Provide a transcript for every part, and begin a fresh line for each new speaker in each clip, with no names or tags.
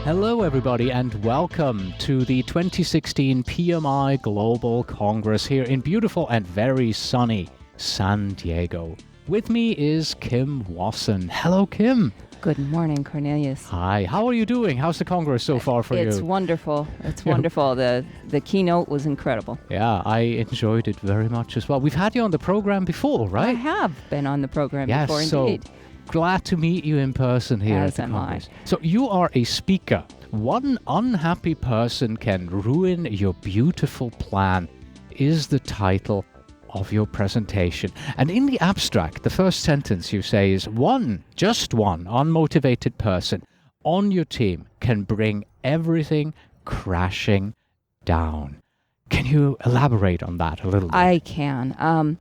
Hello, everybody, and welcome to the 2016 PMI Global Congress here in beautiful and very sunny San Diego. With me is Kim Wasson. Hello, Kim.
Good morning, Cornelius.
Hi. How are you doing? How's the Congress so far for you?
It's wonderful. It's wonderful. The keynote was incredible.
Yeah, I enjoyed it very much as well. We've had you on the program before, right?
I have been on the program before, indeed.
So glad to meet you in person here at the Congress. So you are a speaker. One unhappy person can ruin your beautiful plan is the title of your presentation. And in the abstract, the first sentence you say is just one unmotivated person on your team can bring everything crashing down. Can you elaborate on that a little bit?
I can.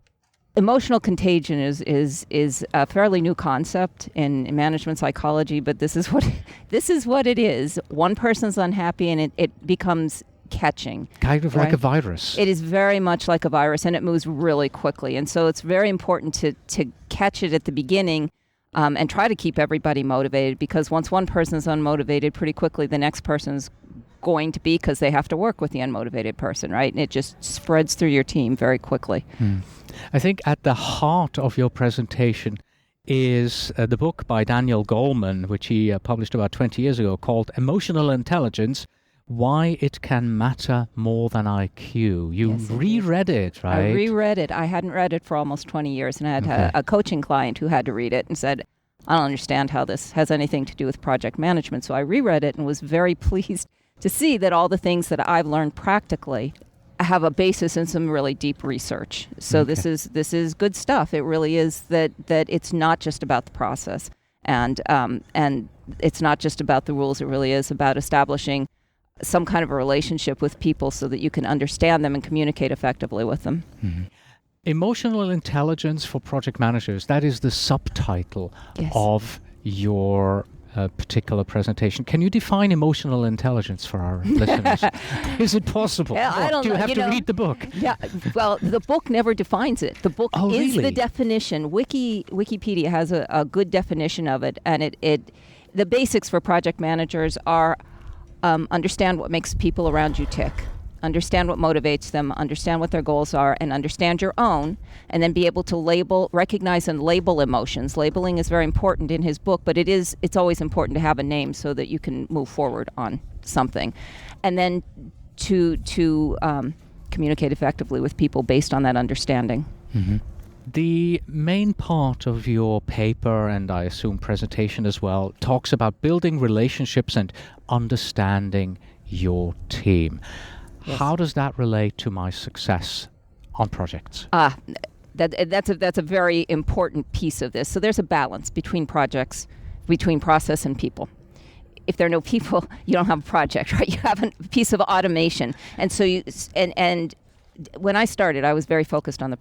Emotional contagion is a fairly new concept in management psychology, but this is what it is. One person's unhappy and it becomes catching.
Kind of
right?
like a virus.
It is very much like a virus, and it moves really quickly. And so it's very important to catch it at the beginning and try to keep everybody motivated, because once one person's unmotivated, pretty quickly the next person's going to be, because they have to work with the unmotivated person, right? And it just spreads through your team very quickly.
I think at the heart of your presentation is the book by Daniel Goleman, which he published about 20 years ago, called Emotional Intelligence, Why It Can Matter More Than IQ. You reread it, right?
I reread it. I hadn't read it for almost 20 years, and I had a coaching client who had to read it and said, I don't understand how this has anything to do with project management. So I reread it and was very pleased to see that all the things that I've learned practically have a basis in some really deep research. So this is good stuff. It really is that it's not just about the process, and it's not just about the rules. It really is about establishing some kind of a relationship with people so that you can understand them and communicate effectively with them.
Emotional intelligence for project managers, that is the subtitle of your particular presentation. Can you define emotional intelligence for our listeners? Is it possible?
Yeah, I don't
Do you
know.
have to read the book?
Yeah, well, the book never defines it. The book is
really?
the definition. Wikipedia has a good definition of it, and the basics for project managers are understand what makes people around you tick, understand what motivates them, understand what their goals are, and understand your own, and then be able to recognize and label emotions. Labeling is very important in his book, but it's always important to have a name so that you can move forward on something. And then to communicate effectively with people based on that understanding.
The main part of your paper, and I assume presentation as well, talks about building relationships and understanding your team.
Yes.
How does that relate to my success on projects?
That's a very important piece of this. So there's a balance between projects, between process and people. If there are no people, you don't have a project, right? You have a piece of automation. And so and when I started, I was very focused on the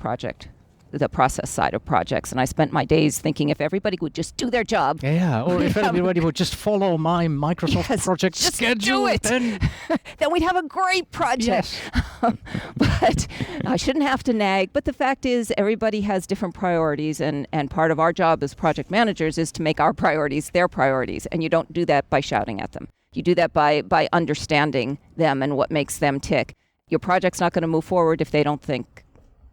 process side of projects, and I spent my days thinking if everybody would just do their job.
Or if everybody would just follow my Microsoft project
just
schedule,
do it.
then
we'd have a great project.
Yes.
But I shouldn't have to nag. But the fact is, everybody has different priorities, and part of our job as project managers is to make our priorities their priorities, and you don't do that by shouting at them. You do that by understanding them and what makes them tick. Your project's not going to move forward if they don't think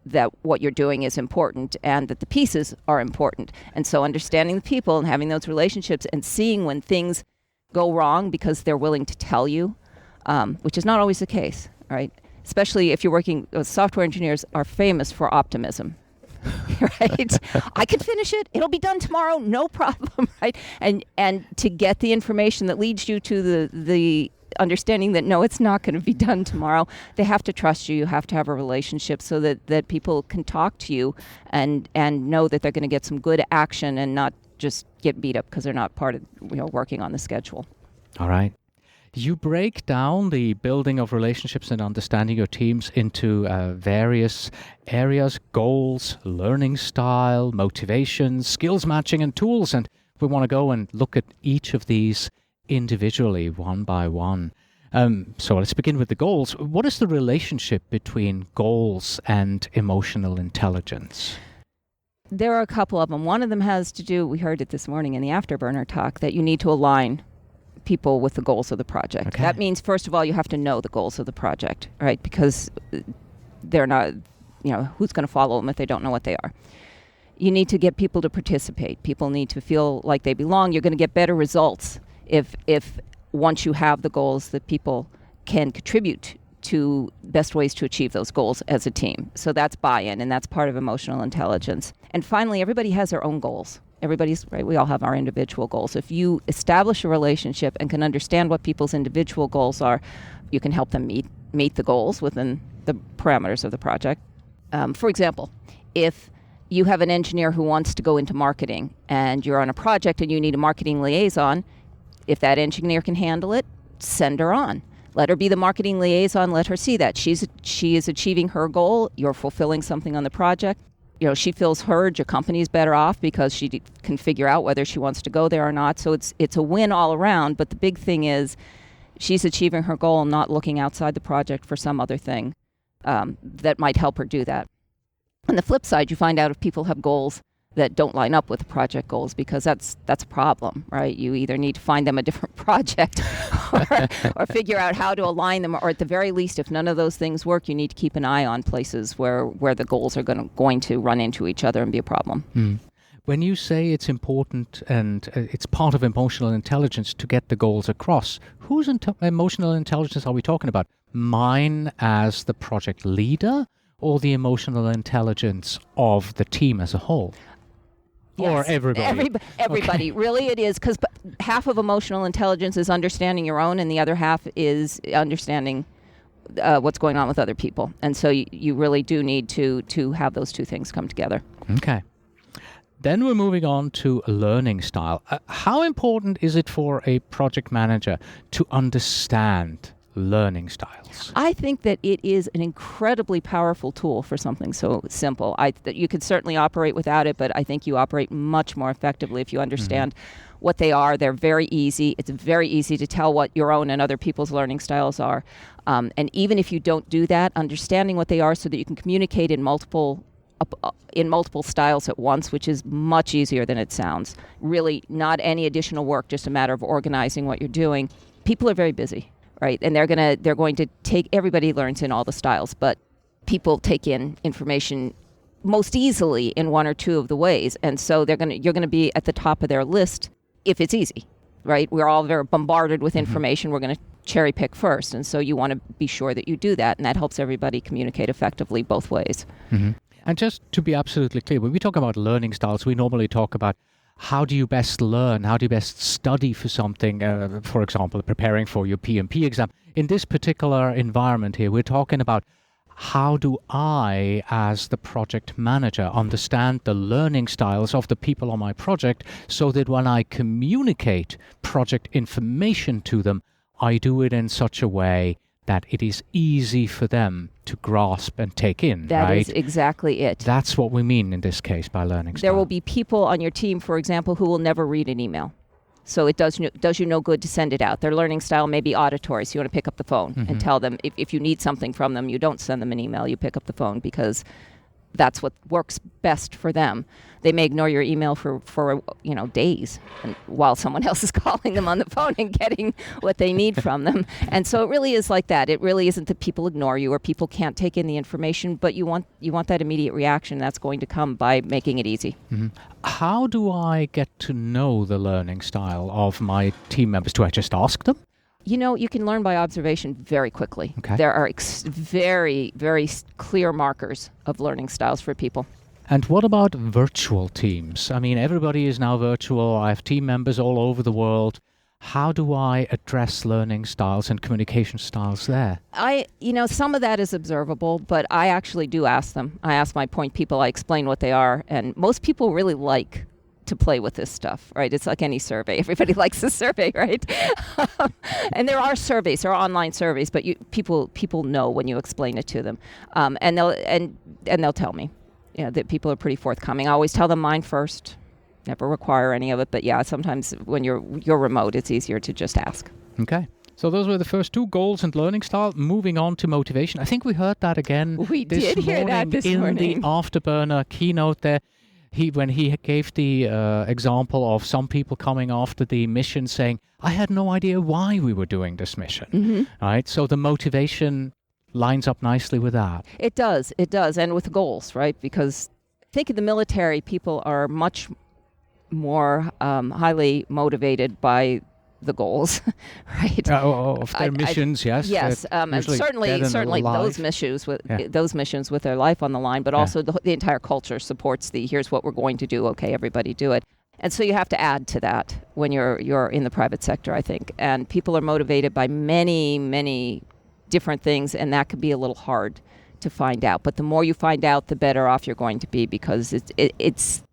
that what you're doing is important and that the pieces are important. And so understanding the people and having those relationships and seeing when things go wrong because they're willing to tell you, which is not always the case, right? Especially if you're working, software engineers are famous for optimism, right? I can finish it. It'll be done tomorrow, no problem, right? And to get the information that leads you to the understanding that no, it's not going to be done tomorrow. They have to trust you. You have to have a relationship so that people can talk to you and know that they're going to get some good action and not just get beat up because they're not part of working on the schedule.
All right. You break down the building of relationships and understanding your teams into various areas: goals, learning style, motivation, skills matching, and tools. And we want to go and look at each of these individually, one by one. So let's begin with the goals. What is the relationship between goals and emotional intelligence?
There are a couple of them. One of them has to do, we heard it this morning in the Afterburner talk, that you need to align people with the goals of the project.
Okay.
That means, first of all, you have to know the goals of the project, right? Because they're not, who's going to follow them if they don't know what they are? You need to get people to participate. People need to feel like they belong. You're going to get better results if once you have the goals that people can contribute to best ways to achieve those goals as a team. So that's buy-in, and that's part of emotional intelligence. And finally, everybody has their own goals. Everybody's, right, we all have our individual goals. If you establish a relationship and can understand what people's individual goals are, you can help them meet the goals within the parameters of the project. For example, if you have an engineer who wants to go into marketing and you're on a project and you need a marketing liaison, if that engineer can handle it, send her on. Let her be the marketing liaison. Let her see that she is achieving her goal. You're fulfilling something on the project. She feels heard. Your company's better off because she can figure out whether she wants to go there or not. So it's a win all around. But the big thing is she's achieving her goal and not looking outside the project for some other thing that might help her do that. On the flip side, you find out if people have goals that don't line up with the project goals, because that's a problem, right? You either need to find them a different project or figure out how to align them, or at the very least, if none of those things work, you need to keep an eye on places where the goals are going to run into each other and be a problem.
Mm. When you say it's important and it's part of emotional intelligence to get the goals across, whose emotional intelligence are we talking about? Mine as the project leader, or the emotional intelligence of the team as a whole?
Yes.
Or everybody?
Everybody. Okay. Really it is, because half of emotional intelligence is understanding your own, and the other half is understanding what's going on with other people. And so you really do need to have those two things come together.
Okay. Then we're moving on to learning style. How important is it for a project manager to understand learning styles?
I think that it is an incredibly powerful tool for something so simple. That you could certainly operate without it, but I think you operate much more effectively if you understand what they are. They're very easy. It's very easy to tell what your own and other people's learning styles are. And even if you don't do that, understanding what they are so that you can communicate in multiple styles at once, which is much easier than it sounds. Really not any additional work, just a matter of organizing what you're doing. People are very busy. Right, and they're going to take. Everybody learns in all the styles, but people take in information most easily in one or two of the ways, and so you're gonna be at the top of their list if it's easy. Right, we're all very bombarded with information. We're going to cherry pick first, and so you want to be sure that you do that, and that helps everybody communicate effectively both ways.
Mm-hmm. And just to be absolutely clear, when we talk about learning styles, we normally talk about how do you best learn? How do you best study for something? For example, preparing for your PMP exam. In this particular environment here, we're talking about how do I, as the project manager, understand the learning styles of the people on my project so that when I communicate project information to them, I do it in such a way that it is easy for them to grasp and take in,
That
right?
is exactly it.
That's what we mean in this case by learning style.
There will be people on your team, for example, who will never read an email. So it does you no good to send it out. Their learning style may be auditory, so you want to pick up the phone and tell them. If you need something from them, you don't send them an email, you pick up the phone, because that's what works best for them. They may ignore your email for days, and while someone else is calling them on the phone and getting what they need from them. And so it really is like that. It really isn't that people ignore you or people can't take in the information, but you want that immediate reaction. That's going to come by making it easy. Mm-hmm.
How do I get to know the learning style of my team members? Do I just ask them?
You can learn by observation very quickly.
Okay.
There are very, very clear markers of learning styles for people.
And what about virtual teams? I mean, everybody is now virtual. I have team members all over the world. How do I address learning styles and communication styles there?
Some of that is observable, but I actually do ask them. I ask my point people, I explain what they are, and most people really like to play with this stuff, right? It's like any survey. Everybody likes a survey, right? And there are surveys, there are online surveys, but people know when you explain it to them, and they'll tell me, that people are pretty forthcoming. I always tell them mine first, never require any of it, but yeah, sometimes when you're remote, it's easier to just ask.
Okay. So those were the first two, goals and learning style. Moving on to motivation. I think we heard that again
We did hear that this morning.
In the Afterburner keynote there. when he gave the example of some people coming after the mission saying, I had no idea why we were doing this mission, right? So the motivation lines up nicely with that.
It does, and with goals, right? Because I think in the military, people are much more highly motivated by the goals, right?
Of their missions, yes.
Yes, and certainly those missions with their life on the line, but also the entire culture supports here's what we're going to do. Okay, everybody do it. And so you have to add to that when you're in the private sector, I think. And people are motivated by many, many different things, and that can be a little hard to find out. But the more you find out, the better off you're going to be, because it's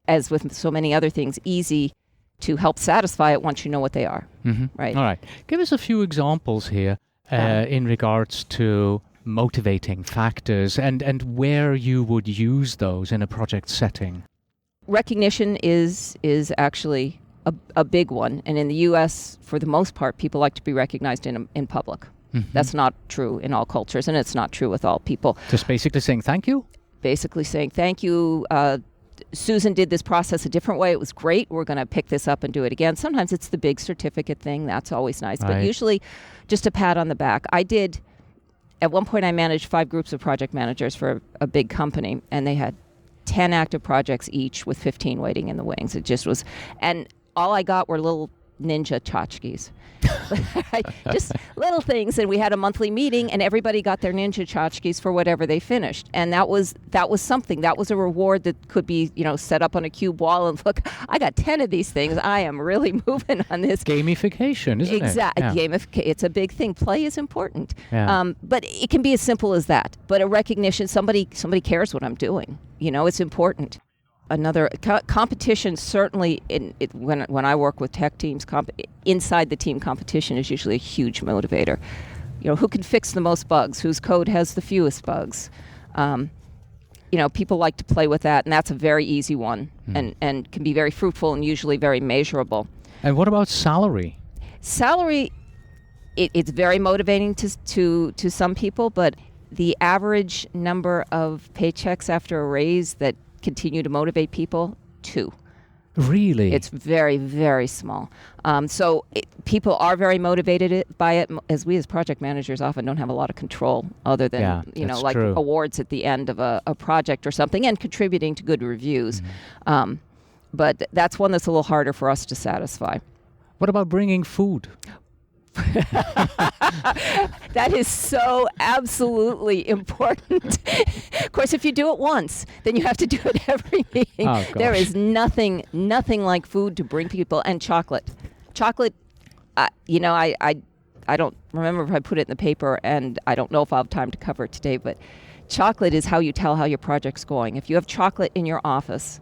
as with so many other things, easy to help satisfy it once you know what they are. Right.
All right. Give us a few examples here in regards to motivating factors and where you would use those in a project setting.
Recognition is actually a big one. And in the U.S., for the most part, people like to be recognized in public. That's not true in all cultures, and it's not true with all people.
Just basically saying thank you?
Basically saying thank you. Susan did this process a different way. It was great. We're going to pick this up and do it again. Sometimes it's the big certificate thing. That's always nice. Right. But usually just a pat on the back. At one point I managed 5 groups of project managers for a big company, and they had 10 active projects each with 15 waiting in the wings. It just was, and all I got were little ninja tchotchkes. Just little things, and we had a monthly meeting, and everybody got their ninja tchotchkes for whatever they finished, and that was something. That was a reward that could be set up on a cube wall, and look, I got 10 of these things. I am really moving on this.
Gamification, isn't it?
Exactly. It's a big thing. Play is important, but it can be as simple as that. But a recognition, somebody cares what I'm doing. It's important. Another competition, certainly when I work with tech teams, inside the team, competition is usually a huge motivator. Who can fix the most bugs? Whose code has the fewest bugs? People like to play with that, and that's a very easy one, and can be very fruitful and usually very measurable.
And what about salary?
Salary, it's very motivating to some people, but the average number of paychecks after a raise that continue to motivate people, 2.
Really?
It's very, very small. People are very motivated by it, as we as project managers often don't have a lot of control other than,
true.
Awards at the end of a project or something, and contributing to good reviews. But that's one that's a little harder for us to satisfy.
What about bringing food?
That is so absolutely important. Of course, if you do it once, then you have to do it every meeting.
Oh,
there is nothing like food to bring people, and chocolate. Chocolate, I don't remember if I put it in the paper, and I don't know if I'll have time to cover it today, but chocolate is how you tell how your project's going. If you have chocolate in your office,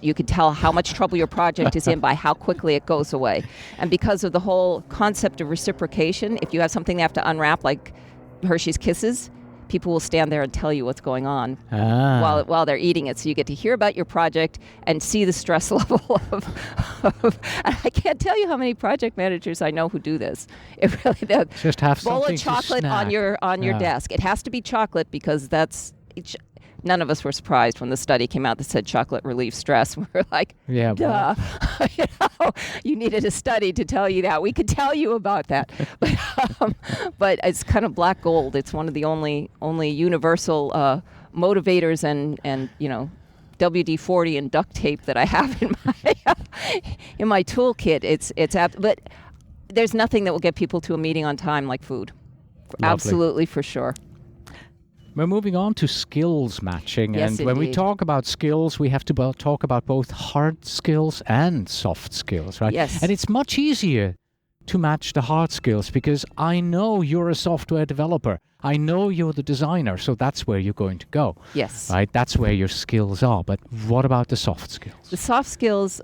you can tell how much trouble your project is in by how quickly it goes away. And because of the whole concept of reciprocation, if you have something they have to unwrap, like Hershey's Kisses, people will stand there and tell you what's going on while they're eating it. So you get to hear about your project and see the stress level of I can't tell you how many project managers I know who do this. It really,
just have
bowl
something
of chocolate
to snack
on your desk. It has to be chocolate, because none of us were surprised when the study came out that said chocolate relieves stress. We were like, duh. You needed a study to tell you that. We could tell you about that. But it's kind of black gold. It's one of the only universal motivators and WD-40 and duct tape that I have in my toolkit. But there's nothing that will get people to a meeting on time like food.
Lovely.
Absolutely, for sure.
We're moving on to skills matching.
Yes,
and when we
indeed.
talk about skills, we have to talk about both hard skills and soft skills, right?
Yes.
And it's much easier to match the hard skills because I know you're a software developer. I know you're the designer, so that's where you're going to go.
Yes.
Right? That's where your skills are. But what about the soft skills?
The soft skills,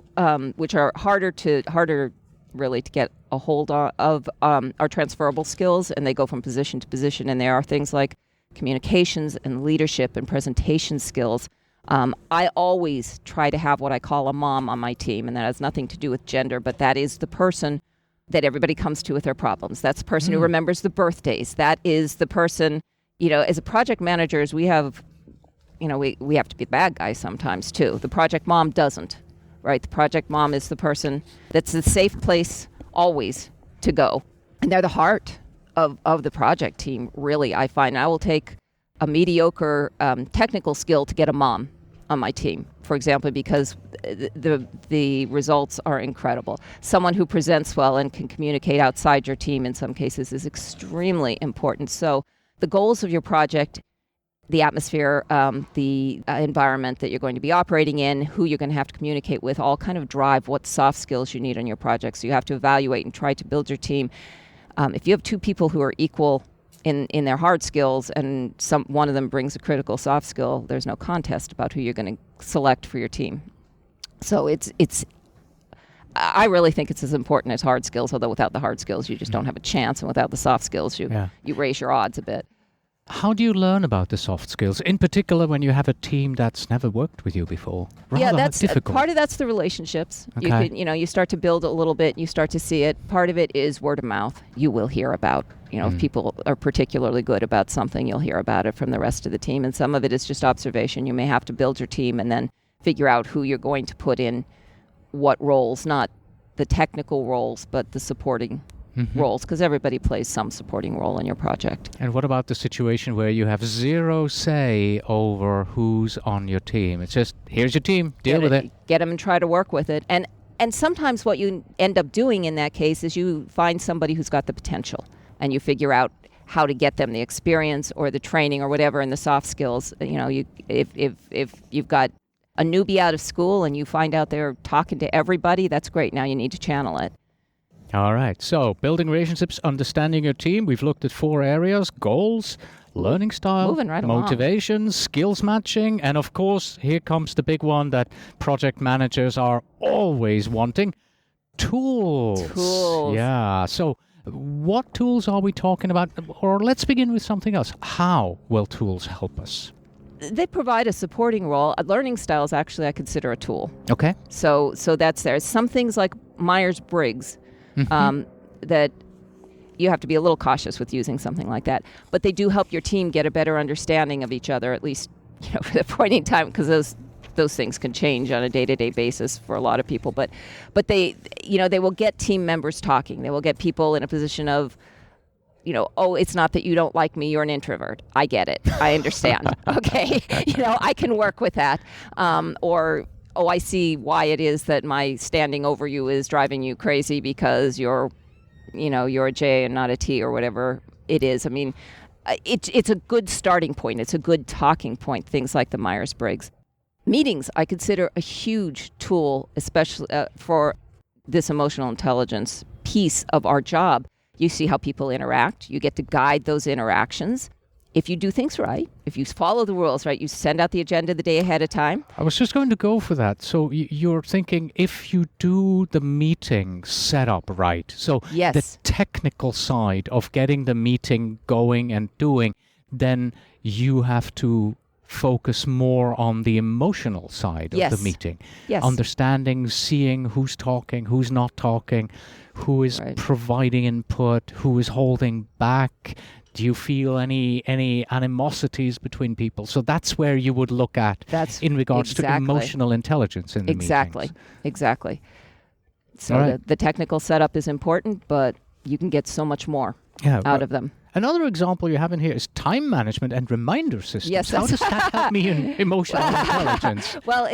which are harder really to get a hold of, are transferable skills, and they go from position to position. And there are things like communications and leadership and presentation skills. I always try to have what I call a mom on my team, and that has nothing to do with gender, but that is the person that everybody comes to with their problems. That's the person who remembers the birthdays. That is the person, as a project managers, we have we have to be the bad guys sometimes too. The project mom doesn't, right? The project mom is the person that's the safe place always to go. And they're the heart of the project team, really, I find. I will take a mediocre technical skill to get a mom on my team, for example, because the results are incredible. Someone who presents well and can communicate outside your team in some cases is extremely important. So the goals of your project, the atmosphere, the environment that you're going to be operating in, who you're going to have to communicate with, all kind of drive what soft skills you need on your project. So you have to evaluate and try to build your team. If you have two people who are equal in their hard skills and one of them brings a critical soft skill, there's no contest about who you're going to select for your team. So I really think it's as important as hard skills, although without the hard skills, you just don't have a chance. And without the soft skills, you raise your odds a bit.
How do you learn about the soft skills, in particular when you have a team that's never worked with you before?
That's
difficult.
Part of that's the relationships.
Okay.
You start to build a little bit, you start to see it. Part of it is word of mouth. You will hear about, if people are particularly good about something, you'll hear about it from the rest of the team. And some of it is just observation. You may have to build your team and then figure out who you're going to put in what roles, not the technical roles, but the supporting roles, because everybody plays some supporting role in your project. And
what about the situation where you have zero say over who's on your team? It's just, here's your team, deal with it.
Get them and try to work with it. And sometimes what you end up doing in that case is you find somebody who's got the potential, and you figure out how to get them the experience or the training or whatever and the soft skills. If you've got a newbie out of school and you find out they're talking to everybody, that's great. Now you need to channel it.
All right. So building relationships, understanding your team. We've looked at 4 areas: goals, learning style, motivation, skills matching, and of course, here comes the big one that project managers are always wanting: tools. Yeah. So what tools are we talking about? Or let's begin with something else. How will tools help us?
They provide a supporting role. Learning styles, actually, I consider a tool.
Okay.
So that's there. Some things like Myers-Briggs, that you have to be a little cautious with using something like that. But they do help your team get a better understanding of each other, at least for the point in time, because those things can change on a day-to-day basis for a lot of people. But they will get team members talking. They will get people in a position of, it's not that you don't like me, you're an introvert. I get it. I understand. Okay. I can work with that. I see why it is that my standing over you is driving you crazy because you're a J and not a T or whatever it is. I mean, it's a good starting point. It's a good talking point, things like the Myers-Briggs. Meetings, I consider a huge tool, especially for this emotional intelligence piece of our job. You see how people interact. You get to guide those interactions. If you do things right, if you follow the rules, right, you send out the agenda the day ahead of time.
I was just going to go for that. So you're thinking if you do the meeting set up right, so the technical side of getting the meeting going and doing, then you have to focus more on the emotional side of the meeting.
Yes.
Understanding, seeing who's talking, who's not talking, who is providing input, who is holding back. Do you feel any animosities between people? So that's where you would look at in regards to emotional intelligence in the meetings.
Exactly. So the technical setup is important, but you can get so much more out of them.
Another example you have in here is time management and reminder systems.
Yes,
how does that help me in emotional intelligence?
Well,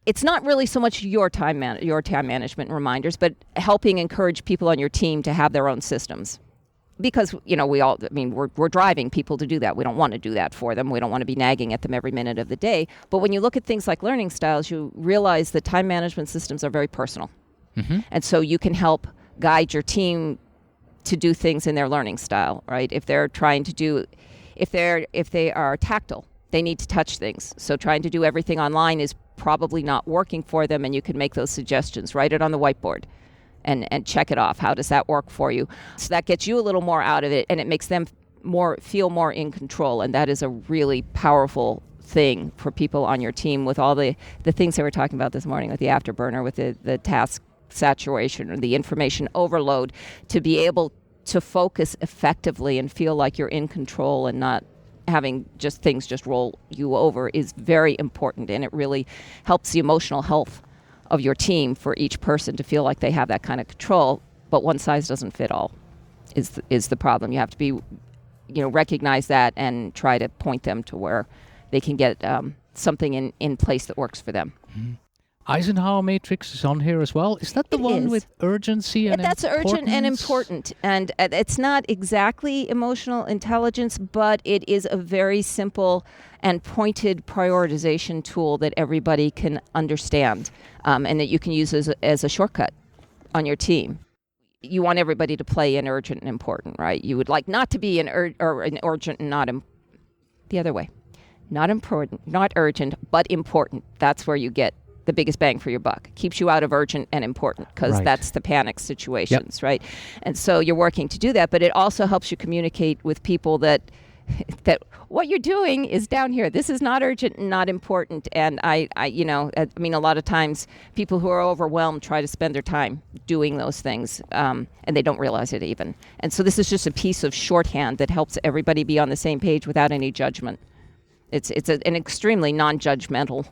it's not really so much your time management and reminders, but helping encourage people on your team to have their own systems. Because, we're driving people to do that. We don't want to do that for them. We don't want to be nagging at them every minute of the day. But when you look at things like learning styles, you realize that time management systems are very personal. And so you can help guide your team to do things in their learning style, right? If they're trying to do, if they are tactile, they need to touch things. So trying to do everything online is probably not working for them, and you can make those suggestions. Write it on the whiteboard. And check it off. How does that work for you? So that gets you a little more out of it, and it makes them feel more in control. And that is a really powerful thing for people on your team, with all the things that we're talking about this morning, with the afterburner, with the task saturation or the information overload, to be able to focus effectively and feel like you're in control and not having just things just roll you over is very important, and it really helps the emotional health of your team for each person to feel like they have that kind of control. But one size doesn't fit all is the problem. You have to be, recognize that and try to point them to where they can get something in place that works for them.
Mm-hmm. Eisenhower matrix is on here as well. Is that the one with urgency and importance?
That's urgent and important. And it's not exactly emotional intelligence, but it is a very simple and pointed prioritization tool that everybody can understand, and that you can use as a shortcut on your team. You want everybody to play in urgent and important, right? You would like not to be an urgent and not the other way. Not important, not urgent, but important. That's where you get the biggest bang for your buck. Keeps you out of urgent and important, because that's the panic situations, right? And so you're working to do that, but it also helps you communicate with people that what you're doing is down here. This is not urgent and not important. And I mean, a lot of times people who are overwhelmed try to spend their time doing those things, and they don't realize it even. And so this is just a piece of shorthand that helps everybody be on the same page without any judgment. It's an extremely non-judgmental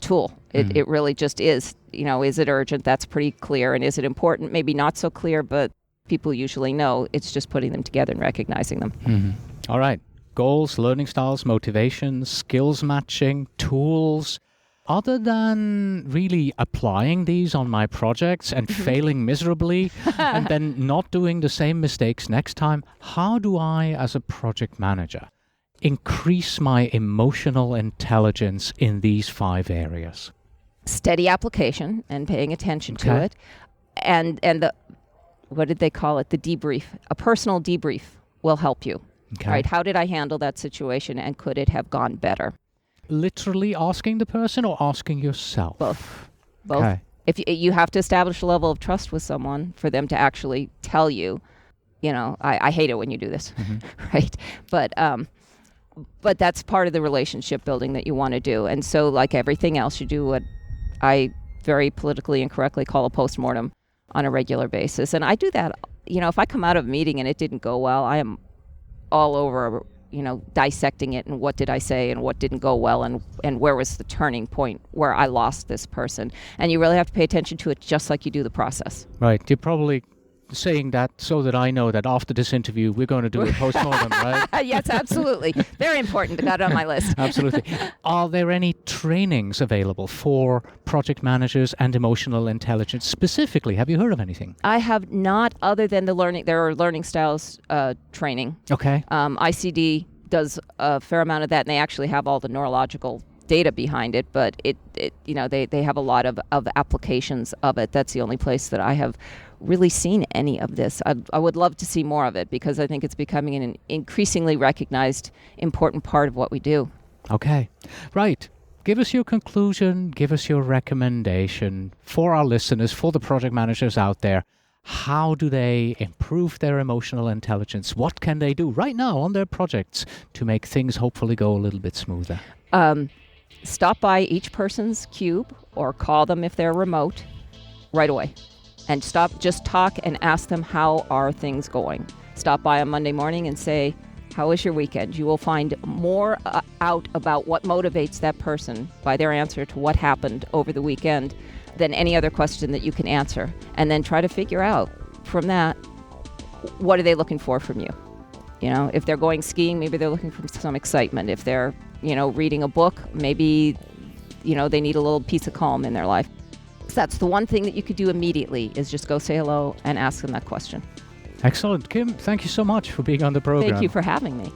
tool. It really just is. Is it urgent? That's pretty clear. And is it important? Maybe not so clear, but people usually know. It's just putting them together and recognizing them.
Mm-hmm. All right. Goals, learning styles, motivations, skills matching, tools. Other than really applying these on my projects and failing miserably and then not doing the same mistakes next time, how do I, as a project manager, increase my emotional intelligence in these 5 areas?
Steady application and paying attention to it. And the, what did they call it? The debrief. A personal debrief will help you.
Okay.
Right? How did I handle that situation, and could it have gone better?
Literally asking the person or asking yourself?
Both.
Okay.
If you have to establish a level of trust with someone for them to actually tell you, I hate it when you do this, right? But that's part of the relationship building that you want to do. And so, like everything else, you do what I very politically incorrectly call a postmortem on a regular basis. And I do that, if I come out of a meeting and it didn't go well, I am all over, dissecting it and what did I say and what didn't go well and where was the turning point where I lost this person. And you really have to pay attention to it just like you do the process.
Right. You're probably saying that so that I know that after this interview, we're going to do a postmortem, right?
Yes, absolutely. Very important. Got it on my list.
Absolutely. Are there any trainings available for project managers and emotional intelligence specifically? Have you heard of anything?
I have not, other than there are learning styles training.
Okay.
ICD does a fair amount of that, and they actually have all the neurological data behind it, but they have a lot of applications of it. That's the only place that I have really seen any of this. I would love to see more of it, because I think it's becoming an increasingly recognized important part of what we do.
Okay. Right. Give us your conclusion. Give us your recommendation for our listeners, for the project managers out there. How do they improve their emotional intelligence? What can they do right now on their projects to make things hopefully go a little bit smoother?
Stop by each person's cube or call them if they're remote right away. And just talk and ask them, how are things going? Stop by on Monday morning and say, how was your weekend? You will find more out about what motivates that person by their answer to what happened over the weekend than any other question that you can answer. And then try to figure out from that, what are they looking for from you? If they're going skiing, maybe they're looking for some excitement. If they're, reading a book, maybe, they need a little piece of calm in their life. So that's the one thing that you could do immediately, is just go say hello and ask them that question.
Excellent. Kim, thank you so much for being on the program.
Thank you for having me.